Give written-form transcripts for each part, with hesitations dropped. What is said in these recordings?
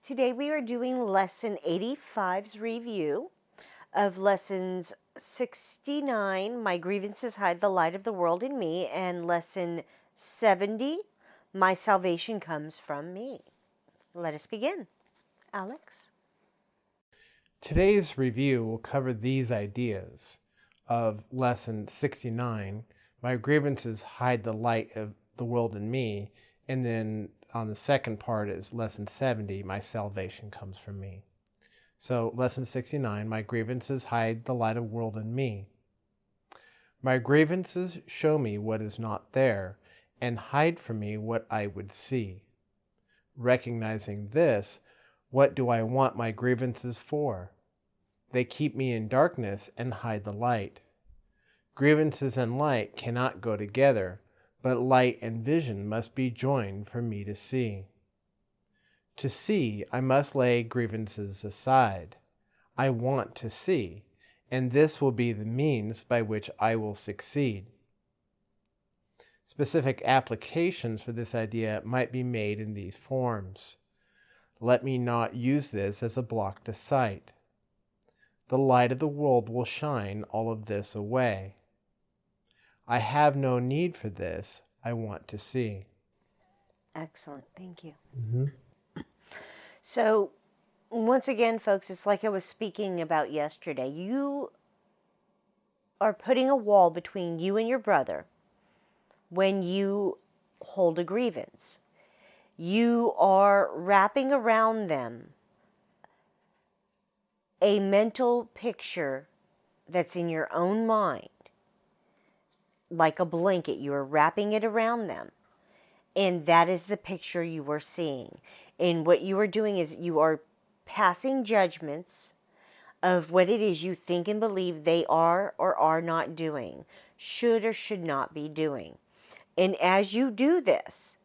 Today we are doing Lesson 85's review of Lessons 69, My Grievances Hide the Light of the World in Me, and Lesson 70, My Salvation Comes from Me. Let us begin. Alex? Today's review will cover these ideas of Lesson 69, My Grievances Hide the Light of the World in Me, and then on the second part is Lesson 70, My Salvation Comes from Me. So Lesson 69, My Grievances Hide the Light of the World in Me. My grievances show me what is not there, and hide from me what I would see. Recognizing this, what do I want my grievances for? They keep me in darkness and hide the light. Grievances and light cannot go together, but light and vision must be joined for me to see. To see, I must lay grievances aside. I want to see, and this will be the means by which I will succeed. Specific applications for this idea might be made in these forms. Let me not use this as a block to sight. The light of the world will shine all of this away. I have no need for this. I want to see. Excellent. Thank you. Mm-hmm. So, once again, folks, it's like I was speaking about yesterday. You are putting a wall between you and your brother when you hold a grievance. You are wrapping around them a mental picture that's in your own mind. Like a blanket, you are wrapping it around them. And that is the picture you are seeing. And what you are doing is you are passing judgments of what it is you think and believe they are or are not doing, should or should not be doing. And as you do this,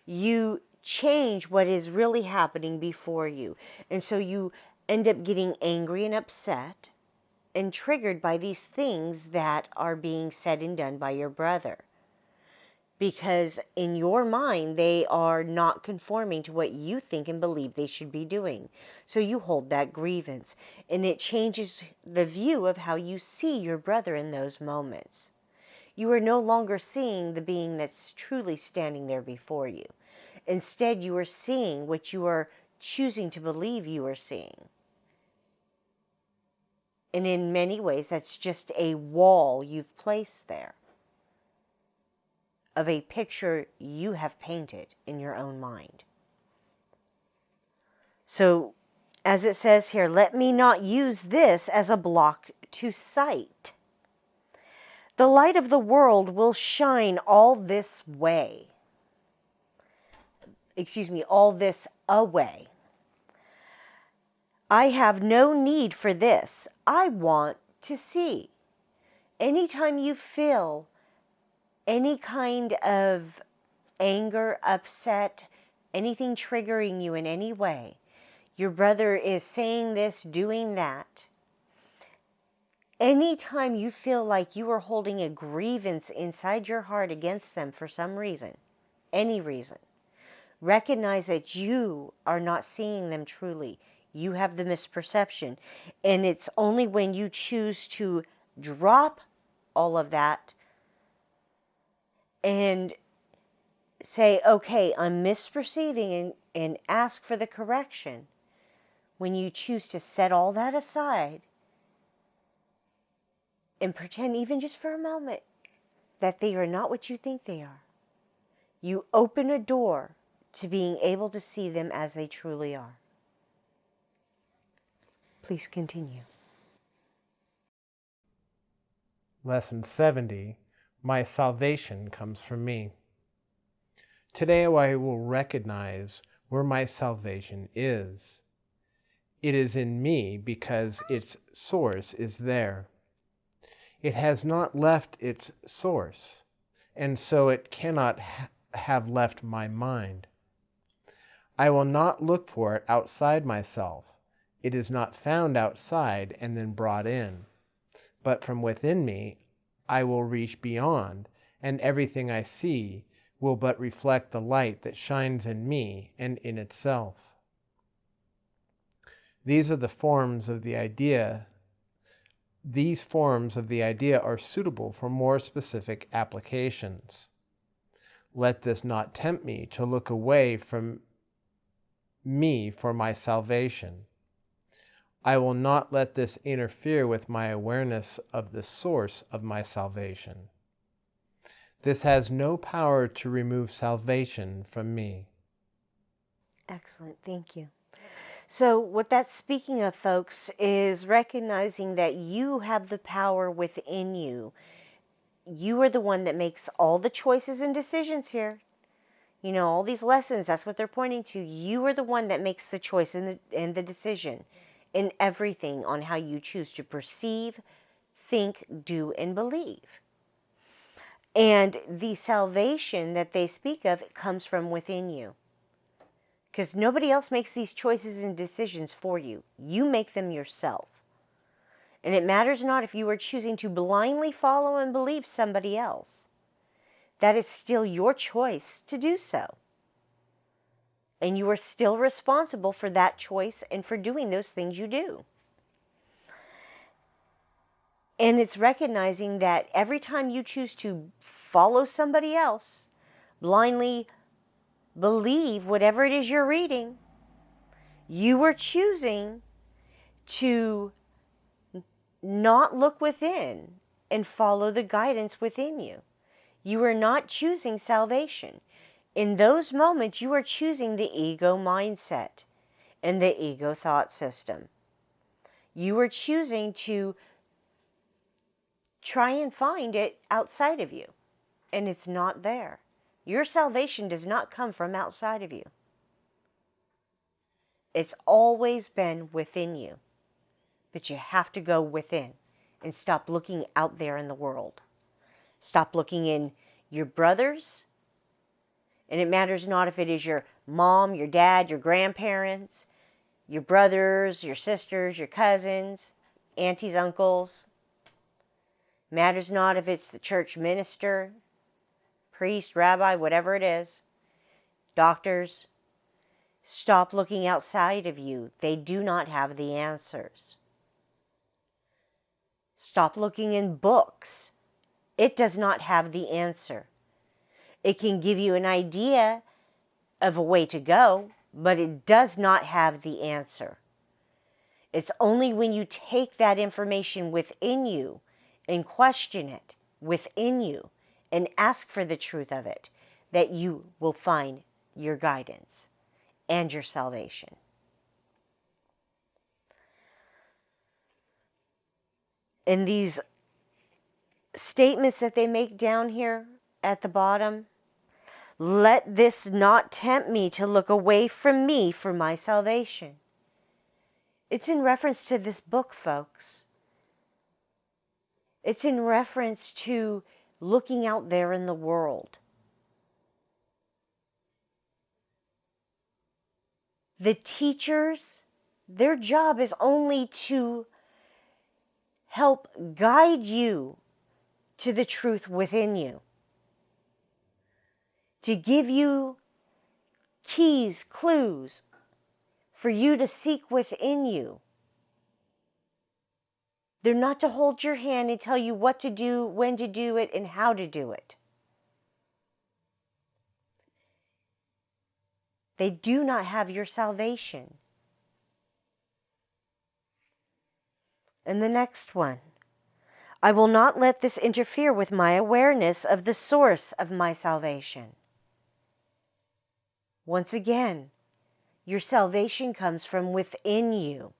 you change what is really happening before you. And so you end up getting angry and upset and triggered by these things that are being said and done by your brother. Because in your mind, they are not conforming to what you think and believe they should be doing. So you hold that grievance. And it changes the view of how you see your brother in those moments. You are no longer seeing the being that's truly standing there before you. Instead, you are seeing what you are choosing to believe you are seeing. And in many ways, that's just a wall you've placed there of a picture you have painted in your own mind. So, as it says here, let me not use this as a block to sight. The light of the world will shine all this way. All this away. I have no need for this. I want to see. Anytime you feel any kind of anger, upset, anything triggering you in any way, your brother is saying this, doing that. Anytime you feel like you are holding a grievance inside your heart against them for some reason, any reason, recognize that you are not seeing them truly. You have the misperception. And it's only when you choose to drop all of that and say, okay, I'm misperceiving, and ask for the correction. When you choose to set all that aside and pretend, even just for a moment, that they are not what you think they are, you open a door to being able to see them as they truly are. Please continue. Lesson 70, My Salvation Comes from Me. Today I will recognize where my salvation is. It is in me because its source is there. It has not left its source, and so it cannot have left my mind. I will not look for it outside myself. It is not found outside and then brought in. But from within me, I will reach beyond, and everything I see will but reflect the light that shines in me and in itself. These are the forms of the idea. These forms of the idea are suitable for more specific applications. Let this not tempt me to look away from me for my salvation. I will not let this interfere with my awareness of the source of my salvation. This has no power to remove salvation from me. Excellent. Thank you. So what that's speaking of, folks, is recognizing that you have the power within you. You are the one that makes all the choices and decisions here. You know, all these lessons, that's what they're pointing to. You are the one that makes the choice and the decision in everything on how you choose to perceive, think, do, and believe. And the salvation that they speak of comes from within you. Because nobody else makes these choices and decisions for you. You make them yourself. And it matters not if you are choosing to blindly follow and believe somebody else. That is still your choice to do so. And you are still responsible for that choice and for doing those things you do. And it's recognizing that every time you choose to follow somebody else, blindly believe whatever it is you're reading, you are choosing to not look within and follow the guidance within you. You are not choosing salvation. In those moments, you are choosing the ego mindset and the ego thought system. You are choosing to try and find it outside of you, and it's not there. Your salvation does not come from outside of you. It's always been within you. But you have to go within and stop looking out there in the world. Stop looking in your brothers. And it matters not if it is your mom, your dad, your grandparents, your brothers, your sisters, your cousins, aunties, uncles. Matters not if it's the church minister, priest, rabbi, whatever it is, doctors. Stop looking outside of you. They do not have the answers. Stop looking in books. It does not have the answer. It can give you an idea of a way to go, but it does not have the answer. It's only when you take that information within you and question it within you and ask for the truth of it that you will find your guidance and your salvation. In these statements that they make down here at the bottom, let this not tempt me to look away from me for my salvation. It's in reference to this book, folks. It's in reference to looking out there in the world. The teachers, their job is only to help guide you to the truth within you. To give you keys, clues for you to seek within you. They're not to hold your hand and tell you what to do, when to do it, and how to do it. They do not have your salvation. And the next one. I will not let this interfere with my awareness of the source of my salvation. Once again, your salvation comes from within you.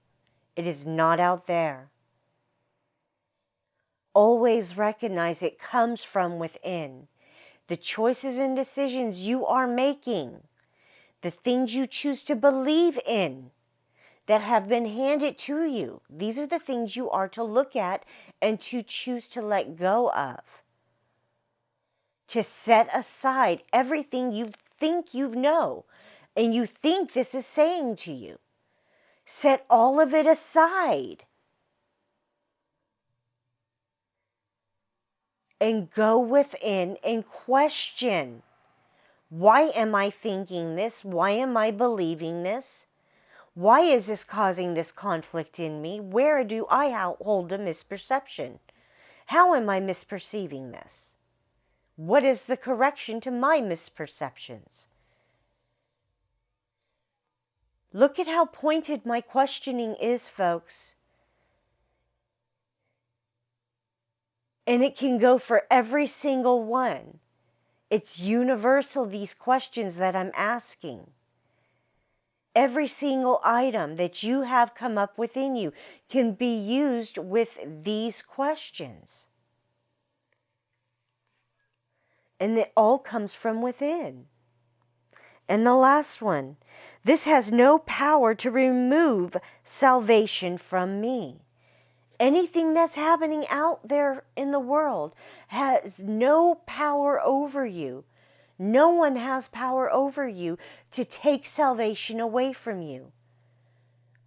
It is not out there. Always recognize it comes from within. The choices and decisions you are making, the things you choose to believe in that have been handed to you, these are the things you are to look at and to choose to let go of. To set aside everything you think you know and you think this is saying to you. Set all of it aside. And go within and question. Why am I thinking this? Why am I believing this? Why is this causing this conflict in me? Where do I hold a misperception? How am I misperceiving this? What is the correction to my misperceptions? Look at how pointed my questioning is, folks. And it can go for every single one. It's universal, these questions that I'm asking. Every single item that you have come up within you can be used with these questions. And it all comes from within. And the last one, this has no power to remove salvation from me. Anything that's happening out there in the world has no power over you. No one has power over you to take salvation away from you.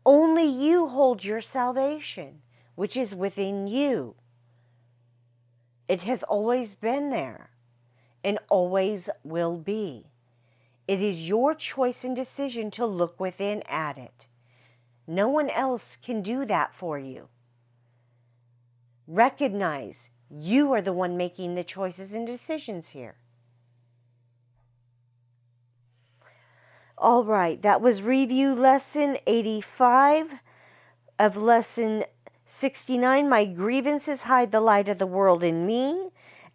Only you hold your salvation, which is within you. It has always been there and always will be. It is your choice and decision to look within at it. No one else can do that for you. Recognize you are the one making the choices and decisions here. All right, that was review lesson 85 of lesson 69, My Grievances Hide the Light of the World in Me,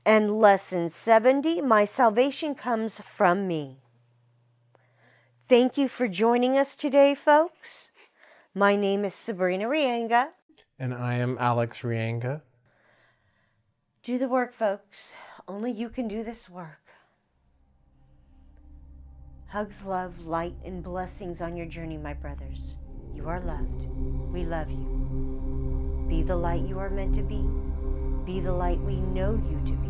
and lesson 70, My Salvation Comes from Me. Thank you for joining us today, folks. My name is Sabrina Reyenga. And I am Alex Reyenga. Do the work, folks. Only you can do this work. Hugs, love, light, and blessings on your journey, my brothers. You are loved. We love you. Be the light you are meant to be. Be the light we know you to be.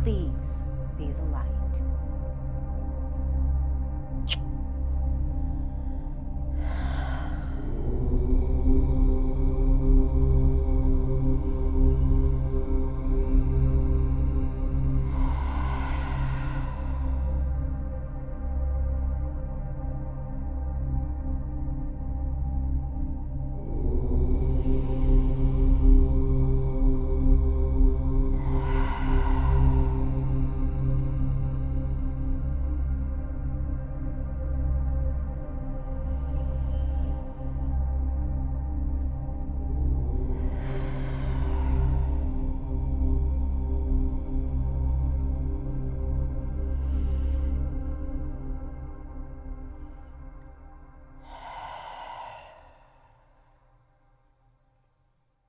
Please be the light.